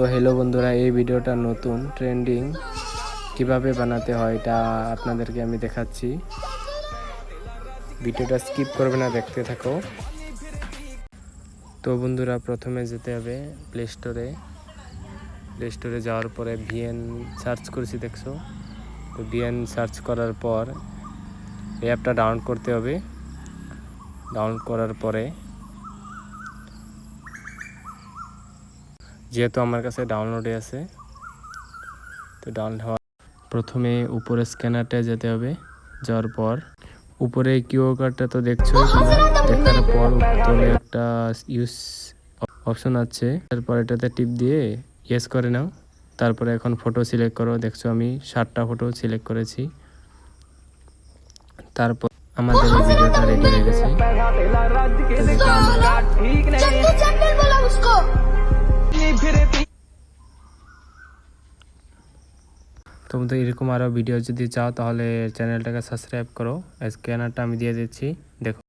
তো হ্যালো বন্ধুরা, এই ভিডিওটা নতুন ট্রেন্ডিং কিভাবে বানাতে হয় এটা আপনাদেরকে আমি দেখাচ্ছি। ভিডিওটা স্কিপ করবে না, দেখতে থাকো। তো বন্ধুরা, প্রথমে যেতে হবে প্লে স্টোরে যাওয়ার পরে ভিএন সার্চ করেছি, দেখছো? তো ভিএন সার্চ করার পর এই অ্যাপটা ডাউনলোড করতে হবে। ডাউনলোড করার পরে যেহেতু আমার কাছে ডাউনলোডে আছে, তো ডাউনলোড হওয়া প্রথমে উপরে স্ক্যানারটা যেতে হবে। যাওয়ার পর উপরে কিউআর কার্ডটা তো দেখছোই তোমরা। দেখার পর তলে একটা ইউজ অপশন আছে, তারপর এটাতে টিপ দিয়ে ইয়েস করে নাও। তারপরে এখন ফটো সিলেক্ট করো। দেখছো আমি 7টা ফটো সিলেক্ট করেছি। তারপর আমাদের এই ভিডিওটা রেডি হয়ে গেছে। তোমরা এরকম আরও ভিডিও যদি চাও তাহলে চ্যানেলটাকে সাবস্ক্রাইব করো। স্ক্যানারটা আমি দিয়ে দিচ্ছি, দেখো।